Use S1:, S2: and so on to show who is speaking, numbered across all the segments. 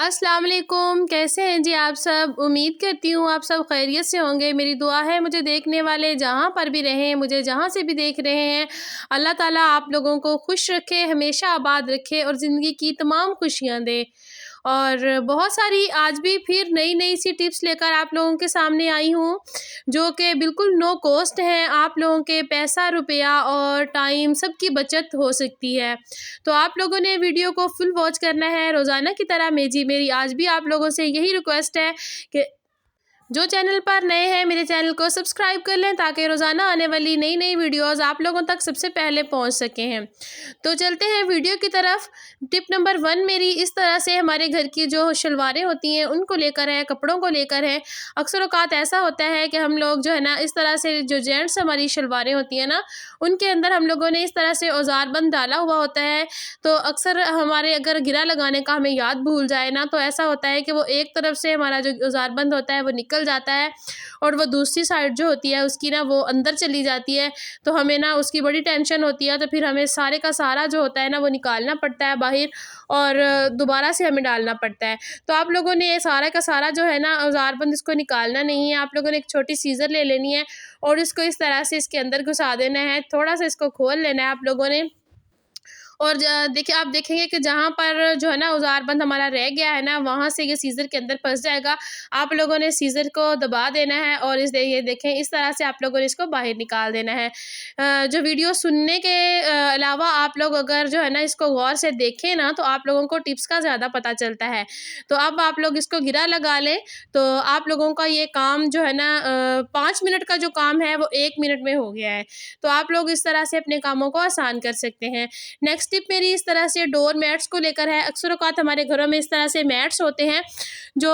S1: अस्सलाम वालेकुम, कैसे हैं जी आप सब। उम्मीद करती हूँ आप सब खैरियत से होंगे। मेरी दुआ है मुझे देखने वाले जहाँ पर भी रहें, मुझे जहाँ से भी देख रहे हैं, अल्लाह ताला आप लोगों को खुश रखे, हमेशा आबाद रखे और ज़िंदगी की तमाम खुशियाँ दे। और बहुत सारी आज भी फिर नई नई सी टिप्स लेकर आप लोगों के सामने आई हूँ, जो कि बिल्कुल नो कॉस्ट हैं। आप लोगों के पैसा, रुपया और टाइम सबकी बचत हो सकती है। तो आप लोगों ने वीडियो को फुल वॉच करना है रोज़ाना की तरह। मेरी आज भी आप लोगों से यही रिक्वेस्ट है कि जो चैनल पर नए हैं मेरे चैनल को सब्सक्राइब कर लें, ताकि रोज़ाना आने वाली नई नई वीडियोस आप लोगों तक सबसे पहले पहुंच सकें हैं। तो चलते हैं वीडियो की तरफ। टिप नंबर 1 मेरी इस तरह से हमारे घर की जो शलवारें होती हैं उनको लेकर है, कपड़ों को लेकर है। अक्सर औक़ात ऐसा होता है कि हम लोग जो है ना, इस तरह से जो जेंट्स हमारी शलवारें होती हैं ना, उनके अंदर हम लोगों ने इस तरह से औज़ारबंद डाला हुआ होता है। तो अक्सर हमारे अगर गिरा लगाने का हमें याद भूल जाए ना, तो ऐसा होता है कि वो एक तरफ से हमारा जो औज़ारबंद होता है वो निकल जाता है और वो दूसरी साइड जो होती है उसकी ना वो अंदर चली जाती है। तो हमें ना उसकी बड़ी टेंशन होती है। तो फिर हमें सारे का सारा जो होता है ना वो निकालना पड़ता है बाहर और दोबारा से हमें डालना पड़ता है। तो आप लोगों ने ये सारा का सारा जो है ना औज़ारबंद इसको निकालना नहीं है। आप लोगों ने एक छोटी सीज़र ले लेनी है और इसको इस तरह से इसके अंदर घुसा देना है। थोड़ा सा इसको खोल लेना है आप लोगों ने। और देखिए, आप देखेंगे कि जहाँ पर जो है ना औज़ारबंद हमारा रह गया है ना, वहाँ से ये सीज़र के अंदर फँस जाएगा। आप लोगों ने सीज़र को दबा देना है और ये देखें, इस तरह से आप लोगों ने इसको बाहर निकाल देना है। जो वीडियो सुनने के अलावा आप लोग अगर जो है ना इसको गौर से देखें ना, तो आप लोगों को टिप्स का ज़्यादा पता चलता है। तो अब आप लोग इसको गिरा लगा लें, तो आप लोगों का ये काम जो है ना 5 मिनट का जो काम है वो 1 मिनट में हो गया है। तो आप लोग इस तरह से अपने कामों को आसान कर सकते हैं। नेक्स्ट टिप मेरी इस तरह से डोर मैट्स को लेकर है। अक्सर औक़ात हमारे घरों में इस तरह से मैट्स होते हैं जो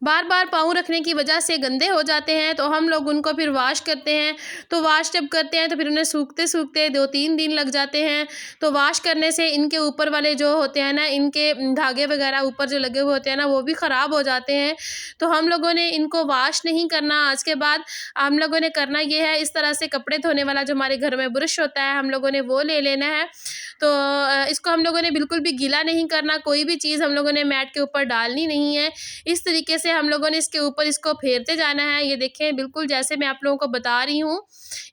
S1: बार बार पाँव रखने की वजह से गंदे हो जाते हैं। तो हम लोग उनको फिर वॉश करते हैं। तो वॉश जब करते हैं तो फिर उन्हें सूखते सूखते 2-3 दिन लग जाते हैं। तो वॉश करने से इनके ऊपर वाले जो होते हैं ना, इनके धागे वगैरह ऊपर जो लगे हुए होते हैं ना, वो भी ख़राब हो जाते हैं। तो हम लोगों ने इनको वॉश नहीं करना। आज के बाद हम लोगों ने करना ये है, इस तरह से कपड़े धोने वाला जो हमारे घर में ब्रश होता है, हम लोगों ने वो ले लेना है। तो इसको हम लोगों ने बिल्कुल भी गीला नहीं करना। कोई भी चीज़ हम लोगों ने मैट के ऊपर डालनी नहीं है। इस तरीके से हम लोगों ने इसके ऊपर इसको फेरते जाना है। ये देखें, बिल्कुल जैसे मैं आप लोगों को बता रही हूँ,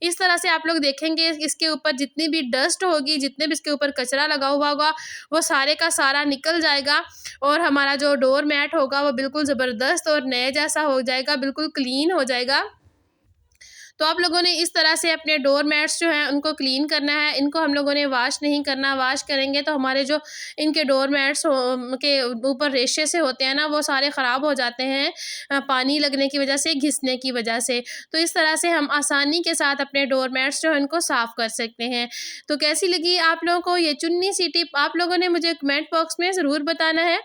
S1: इस तरह से आप लोग देखेंगे इसके ऊपर जितनी भी डस्ट होगी, जितने भी इसके ऊपर कचरा लगा हुआ होगा, वो सारे का सारा निकल जाएगा और हमारा जो डोर मैट होगा वो बिल्कुल ज़बरदस्त और नए जैसा हो जाएगा, बिल्कुल क्लीन हो जाएगा। तो आप लोगों ने इस तरह से अपने डोर मैट्स जो हैं उनको क्लीन करना है। इनको हम लोगों ने वॉश नहीं करना। वॉश करेंगे तो हमारे जो इनके डोर मैट्स के ऊपर रेशे से होते हैं ना, वो सारे ख़राब हो जाते हैं पानी लगने की वजह से, घिसने की वजह से। तो इस तरह से हम आसानी के साथ अपने डोर मैट्स जो है उनको साफ़ कर सकते हैं। तो कैसी लगी आप लोगों को ये चुन्नी सी टिप, आप लोगों ने मुझे कमेंट बॉक्स में ज़रूर बताना है।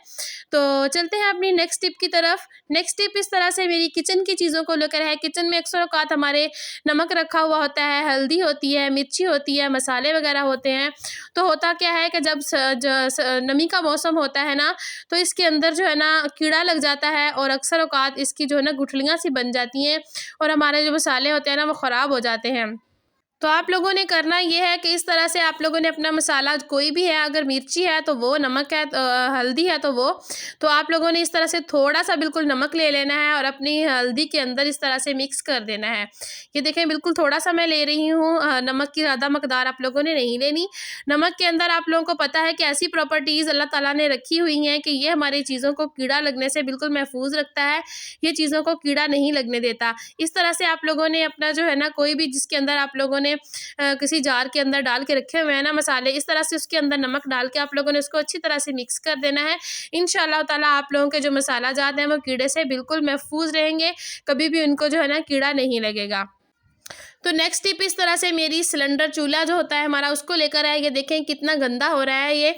S1: तो चलते हैं अपनी नेक्स्ट टिप की तरफ। नेक्स्ट टिप इस तरह से मेरी किचन की चीज़ों को लेकर है। किचन में अक्सर औक़ात हमारे नमक रखा हुआ होता है, हल्दी होती है, मिर्ची होती है, मसाले वगैरह होते हैं। तो होता क्या है कि जब नमी का मौसम होता है ना, तो इसके अंदर जो है ना कीड़ा लग जाता है और अक्सर औक़ात इसकी जो है ना गुठलियाँ सी बन जाती हैं और हमारे जो मसाले होते हैं ना वो ख़राब हो जाते हैं। तो आप लोगों ने करना ये है कि इस तरह से आप लोगों ने अपना मसाला कोई भी है, अगर मिर्ची है तो वो, नमक है हल्दी है तो वो, तो आप लोगों ने इस तरह से थोड़ा सा बिल्कुल नमक ले लेना है और अपनी हल्दी के अंदर इस तरह से मिक्स कर देना है। ये देखें, बिल्कुल थोड़ा सा मैं ले रही हूँ। नमक की ज़्यादा मकदार आप लोगों ने नहीं लेनी। नमक के अंदर आप लोगों को पता है कि ऐसी प्रॉपर्टीज़ अल्लाह ताला ने रखी हुई हैं कि ये हमारी चीज़ों को कीड़ा लगने से बिल्कुल महफूज रखता है। ये चीज़ों को कीड़ा नहीं लगने देता। इस तरह से आप लोगों ने अपना जो है ना, कोई भी जिसके अंदर आप लोगों ने किसी जार के अंदर डाल के रखे हुए हैं ना मसाले, इस तरह से उसके अंदर नमक डाल के आप लोगों ने उसको अच्छी तरह से मिक्स कर देना है। इंशाअल्लाह ताला आप लोगों के जो मसाला जात हैं वो कीड़े से बिल्कुल महफूज रहेंगे। कभी भी उनको जो है ना कीड़ा नहीं लगेगा। तो नेक्स्ट टिप इस तरह से मेरी सिलेंडर चूल्हा जो होता है हमारा, उसको लेकर है। ये देखें कितना गंदा हो रहा है ये।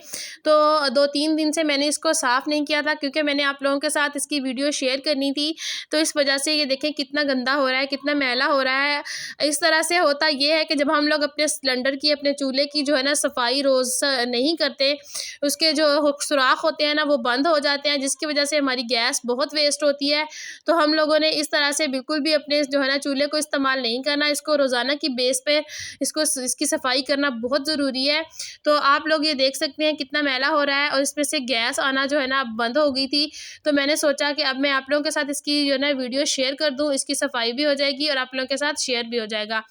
S1: तो 2-3 दिन से मैंने इसको साफ़ नहीं किया था, क्योंकि मैंने आप लोगों के साथ इसकी वीडियो शेयर करनी थी। तो इस वजह से ये देखें कितना गंदा हो रहा है, कितना मैला हो रहा है। इस तरह से होता ये है कि जब हम लोग अपने सिलेंडर की, अपने चूल्हे की जो है ना सफाई रोज़ नहीं करते, उसके जो सुराख होते हैं ना वो बंद हो जाते हैं, जिसकी वजह से हमारी गैस बहुत वेस्ट होती है। तो हम लोगों ने इस तरह से बिल्कुल भी अपने जो है ना चूल्हे को इस्तेमाल नहीं करना। इसको इसको रोज़ाना की बेस पे इसकी सफाई करना बहुत ज़रूरी है। तो आप लोग ये देख सकते हैं कितना मैला हो रहा है और इसमें से गैस आना जो है ना अब बंद हो गई थी। तो मैंने सोचा कि अब मैं आप लोगों के साथ इसकी जो है ना वीडियो शेयर कर दूँ, इसकी सफाई भी हो जाएगी और आप लोगों के साथ शेयर भी हो जाएगा।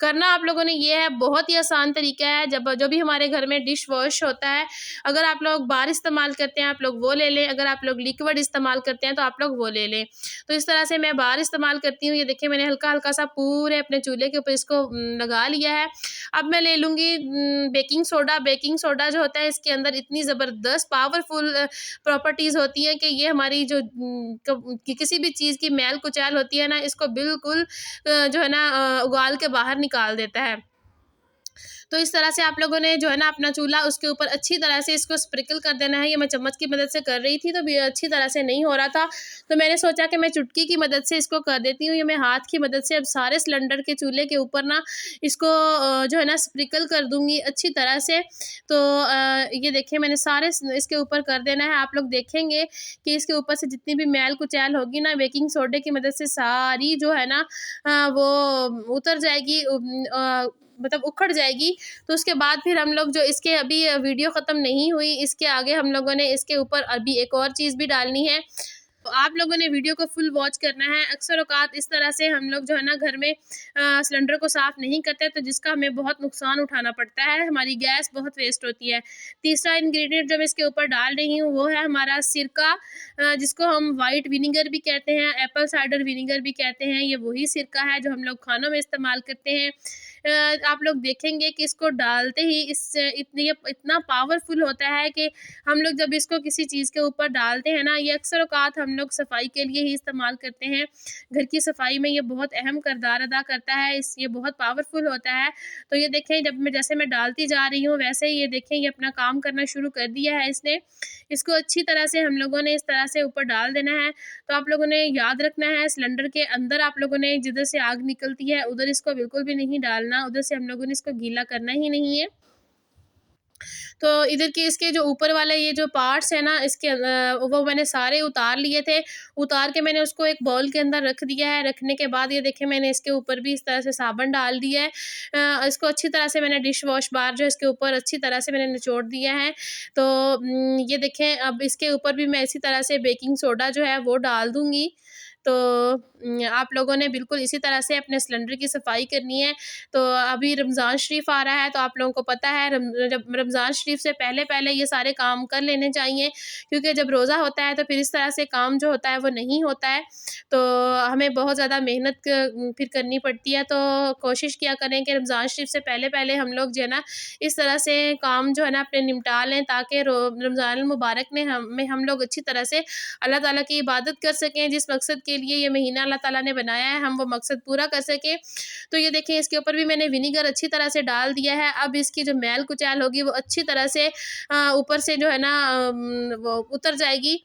S1: करना आप लोगों ने ये है, बहुत ही आसान तरीका है। जब जो भी हमारे घर में डिश वॉश होता है, अगर आप लोग बार इस्तेमाल करते हैं आप लोग वो ले लें, अगर आप लोग लिक्विड इस्तेमाल करते हैं तो आप लोग वो ले लें। तो इस तरह से मैं बार इस्तेमाल करती हूँ। ये देखिए मैंने हल्का-हल्का सा पूरे अपने चूल्हे के ऊपर इसको लगा लिया है। अब मैं ले लूँगी बेकिंग सोडा। बेकिंग सोडा जो होता है इसके अंदर इतनी ज़बरदस्त पावरफुल प्रॉपर्टीज़ होती हैं कि ये हमारी जो किसी भी चीज़ की मैल कुचैल होती है ना, इसको बिल्कुल जो है ना उगाल के बाहर निकाल देता है। तो इस तरह से आप लोगों ने जो है ना अपना चूल्हा उसके ऊपर अच्छी तरह से इसको स्प्रिंकल कर देना है। ये मैं चम्मच की मदद से कर रही थी तो भी अच्छी तरह से नहीं हो रहा था, तो मैंने सोचा कि मैं चुटकी की मदद से इसको कर देती हूँ। ये मैं हाथ की मदद से अब सारे सिलेंडर के चूल्हे के ऊपर ना इसको जो है ना स्प्रिंकल कर दूँगी अच्छी तरह से। तो ये देखिए मैंने सारे इसके ऊपर कर देना है। आप लोग देखेंगे कि इसके ऊपर से जितनी भी मैल कुचैल होगी ना, बेकिंग सोडे की मदद से सारी जो है ना वो उतर जाएगी, मतलब उखड़ जाएगी। तो उसके बाद फिर हम लोग जो इसके अभी वीडियो ख़त्म नहीं हुई, इसके आगे हम लोगों ने इसके ऊपर अभी एक और चीज़ भी डालनी है। तो आप लोगों ने वीडियो को फुल वॉच करना है। अक्सर औक़ात इस तरह से हम लोग जो है ना घर में सिलेंडर को साफ़ नहीं करते, तो जिसका हमें बहुत नुकसान उठाना पड़ता है, हमारी गैस बहुत वेस्ट होती है। तीसरा इंग्रेडिएंट जो मैं इसके ऊपर डाल रही हूँ वो है हमारा सिरका, जिसको हम वाइट विनेगर भी कहते हैं, एप्पल साइडर विनेगर भी कहते हैं। ये वही सिरका है जो हम लोग खानों में इस्तेमाल करते हैं। आप लोग देखेंगे कि इसको डालते ही इतना पावरफुल होता है कि हम लोग जब इसको किसी चीज़ के ऊपर डालते हैं ना, ये अक्सर औक़ात हम लोग सफाई के लिए ही इस्तेमाल करते हैं। घर की सफाई में ये बहुत अहम किरदार अदा करता है, ये बहुत पावरफुल होता है। तो ये देखें जब मैं डालती जा रही हूँ वैसे ही ये देखें ये अपना काम करना शुरू कर दिया है इसने। इसको अच्छी तरह से हम लोगों ने इस तरह से ऊपर डाल देना है। तो आप लोगों ने याद रखना है सिलेंडर के अंदर आप लोगों ने जिधर से आग निकलती है उधर इसको बिल्कुल भी नहीं डालना, उधर से हम लोगों ने इसको गीला करना ही नहीं है। तो इधर के इसके जो ऊपर वाले ये जो पार्ट्स हैं ना इसके वो मैंने सारे उतार लिए थे। उतार के मैंने उसको एक बाउल के अंदर रख दिया है। रखने के बाद ये देखें मैंने इसके ऊपर भी इस तरह से साबुन डाल दिया है। इसको अच्छी तरह से मैंने डिश वॉश बार जो इसके ऊपर अच्छी तरह से मैंने निचोड़ दिया है। तो ये देखें अब इसके ऊपर भी मैं इसी तरह से बेकिंग सोडा जो है वो डाल दूँगी। तो आप लोगों ने बिल्कुल इसी तरह से अपने सिलेंडर की सफाई करनी है। तो अभी रमज़ान शरीफ आ रहा है तो आप लोगों को पता है जब रमज़ान शरीफ से पहले ये सारे काम कर लेने चाहिए, क्योंकि जब रोज़ा होता है तो फिर इस तरह से काम जो होता है वो नहीं होता है। तो हमें बहुत ज़्यादा मेहनत फिर करनी पड़ती है। तो कोशिश किया करें कि रमज़ान शरीफ से पहले हम लोग जो है ना इस तरह से काम जो है ना अपने निपटा लें, ताकि रमज़ान मुबारक में हम लोग अच्छी तरह से अल्लाह ताला की इबादत कर सकें। जिस मकसद के लिए ये महीना अल्लाह ताला ने बनाया है हम वो मकसद पूरा कर सकें। तो ये देखें इसके ऊपर भी मैंने विनेगर अच्छी तरह से डाल दिया है। अब इसकी जो मैल कुचैल होगी वो अच्छी तरह से ऊपर से जो है ना वो उतर जाएगी।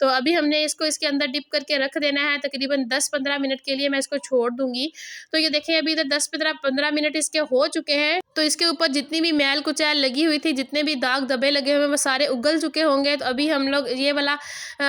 S1: तो अभी हमने इसको इसके अंदर डिप करके रख देना है। तकरीबन 10-15 मिनट के लिए मैं इसको छोड़ दूँगी। तो ये देखें अभी इधर 10-15 मिनट इसके हो चुके हैं। तो इसके ऊपर जितनी भी मैल कुचैल लगी हुई थी, जितने भी दाग धब्बे लगे हुए वो सारे उगल चुके होंगे। तो अभी हम लोग ये वाला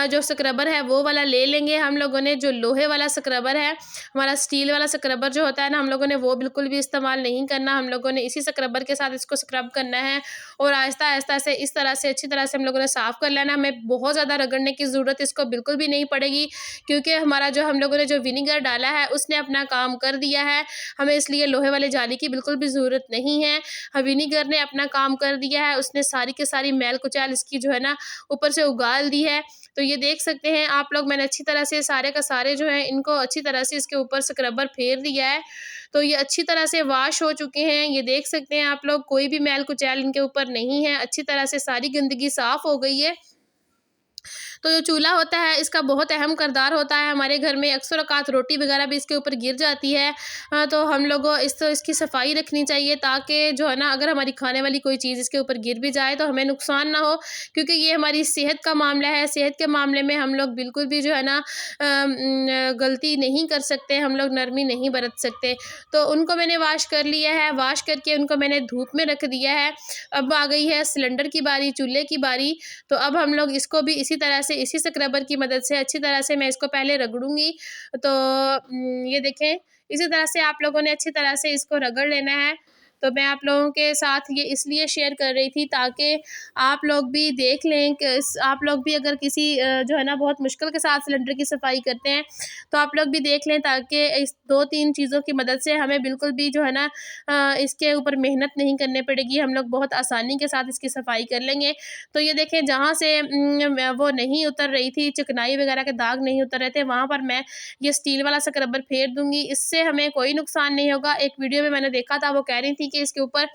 S1: जो स्क्रबर है वो वाला ले लेंगे। हम लोगों ने जो लोहे वाला स्क्रबर है, हमारा स्टील वाला स्क्रबर जो होता है ना, हम लोगों ने वो बिल्कुल भी इस्तेमाल नहीं करना। हम लोगों ने इसी स्क्रबर के साथ इसको स्क्रब करना है और आहिस्ता-आहिस्ता से इस तरह से अच्छी तरह से हम लोगों ने साफ़ कर लेना है। हमें बहुत ज़्यादा रगड़ने की ज़रूरत इसको बिल्कुल भी नहीं पड़ेगी, क्योंकि हमारा जो हम लोगों ने जो विनेगर डाला है उसने अपना काम कर दिया है। हमें इसलिए लोहे वाले जाली की बिल्कुल भी ज़रूरत नहीं है। विनेगर ने अपना काम कर दिया है, उसने सारी की सारी मैल कुचैल इसकी जो है ना ऊपर से उगाल दी है। तो ये देख सकते हैं आप लोग मैंने अच्छी तरह से सारे का सारे जो है इनको अच्छी तरह से इसके ऊपर स्क्रबर फेर दिया है। तो ये अच्छी तरह से वॉश हो चुके हैं। ये देख सकते हैं आप लोग कोई भी मैल कुचैल इनके ऊपर नहीं है। अच्छी तरह से सारी गंदगी साफ़ हो गई है। तो जो चूल्हा होता है इसका बहुत अहम किरदार होता है हमारे घर में। अक्सर औक़ात रोटी वगैरह भी इसके ऊपर गिर जाती है। तो हम लोगों इसकी सफाई रखनी चाहिए, ताकि जो है ना अगर हमारी खाने वाली कोई चीज़ इसके ऊपर गिर भी जाए तो हमें नुकसान ना हो, क्योंकि ये हमारी सेहत का मामला है। सेहत के मामले में हम लोग बिल्कुल भी जो है ना गलती नहीं कर सकते, हम लोग नरमी नहीं बरत सकते। तो उनको मैंने वॉश कर लिया है। वॉश करके उनको मैंने धूप में रख दिया है। अब आ गई है सिलेंडर की बारी, चूल्हे की बारी। तो अब हम लोग इसको भी इसी तरह से इसी स्क्रबर की मदद से अच्छी तरह से मैं इसको पहले रगड़ूंगी। तो ये देखें इसी तरह से आप लोगों ने अच्छी तरह से इसको रगड़ लेना है। तो मैं आप लोगों के साथ ये इसलिए शेयर कर रही थी ताकि आप लोग भी देख लें कि आप लोग भी अगर किसी जो है ना बहुत मुश्किल के साथ सिलेंडर की सफाई करते हैं तो आप लोग भी देख लें, ताकि इस 2-3 चीज़ों की मदद से हमें बिल्कुल भी जो है ना इसके ऊपर मेहनत नहीं करनी पड़ेगी। हम लोग बहुत आसानी के साथ इसकी सफाई कर लेंगे। तो ये देखें, जहाँ से वो नहीं उतर रही थी, चिकनाई वगैरह के दाग नहीं उतर रहे थे, वहाँ पर मैं ये स्टील वाला स्क्रबर फेर दूँगी। इससे हमें कोई नुकसान नहीं होगा। एक वीडियो में मैंने देखा था, वो कह रही थी कि इसके ऊपर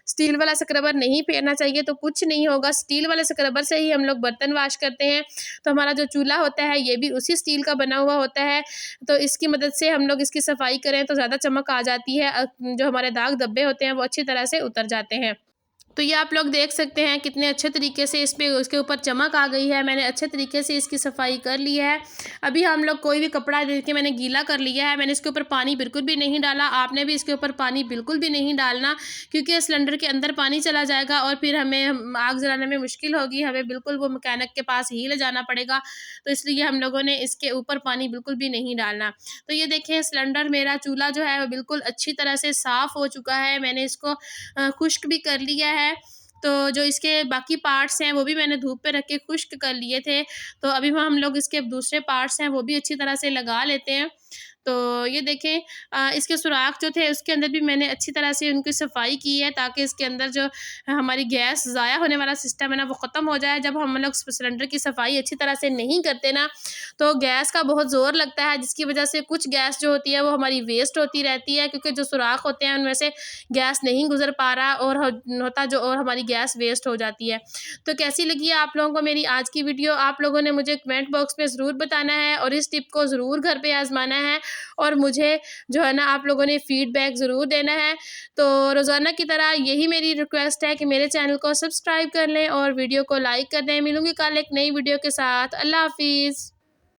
S1: स्टील वाला स्क्रबर नहीं फेरना चाहिए, तो कुछ नहीं होगा। स्टील वाले स्क्रबर से ही हम लोग बर्तन वॉश करते हैं, तो हमारा जो चूल्हा होता है ये भी उसी स्टील का बना हुआ होता है। तो इसकी मदद से हम लोग इसकी सफाई करें तो ज़्यादा चमक आ जाती है। जो हमारे दाग धब्बे होते हैं वो अच्छी तरह से उतर जाते हैं। तो ये आप लोग देख सकते हैं कितने अच्छे तरीके से इसमें उसके ऊपर चमक आ गई है। मैंने अच्छे तरीके से इसकी सफाई कर ली है। अभी हम लोग कोई भी कपड़ा देखिए मैंने गीला कर लिया है। मैंने इसके ऊपर पानी बिल्कुल भी नहीं डाला। आपने भी इसके ऊपर पानी बिल्कुल भी नहीं डालना, क्योंकि सिलेंडर के अंदर पानी चला जाएगा और फिर हमें आग जलाने में मुश्किल होगी। हमें बिल्कुल वो मैकेनिक के पास ही ले जाना पड़ेगा। तो इसलिए हम लोगों ने इसके ऊपर पानी बिल्कुल भी नहीं डालना। तो ये देखें, सिलेंडर मेरा चूल्हा जो है वो बिल्कुल अच्छी तरह से साफ़ हो चुका है। मैंने इसको खुश्क भी कर लिया है। तो जो इसके बाकी पार्ट्स हैं वो भी मैंने धूप पे रख के खुश्क कर लिए थे। तो अभी हम लोग इसके दूसरे पार्ट्स हैं वो भी अच्छी तरह से लगा लेते हैं। तो ये देखें, इसके सुराख जो थे उसके अंदर भी मैंने अच्छी तरह से उनकी सफाई की है, ताकि इसके अंदर जो हमारी गैस ज़ाया होने वाला सिस्टम है ना वो ख़त्म हो जाए। जब हम लोग सिलेंडर की सफाई अच्छी तरह से नहीं करते ना, तो गैस का बहुत ज़ोर लगता है, जिसकी वजह से कुछ गैस जो होती है वो हमारी वेस्ट होती रहती है, क्योंकि जो सुराख होते हैं उनमें से गैस नहीं गुजर पा रहा और होता जो, और हमारी गैस वेस्ट हो जाती है। तो कैसी लगी है आप लोगों को मेरी आज की वीडियो? आप लोगों ने मुझे कमेंट बॉक्स में ज़रूर बताना है और इस टिप को ज़रूर घर पे आजमाना है, और मुझे जो है ना आप लोगों ने फीडबैक ज़रूर देना है। तो रोज़ाना की तरह यही मेरी रिक्वेस्ट है कि मेरे चैनल को सब्सक्राइब कर लें और वीडियो को लाइक कर दें। मिलूँगी कल एक नई वीडियो के साथ। अल्लाह हाफ़िज़।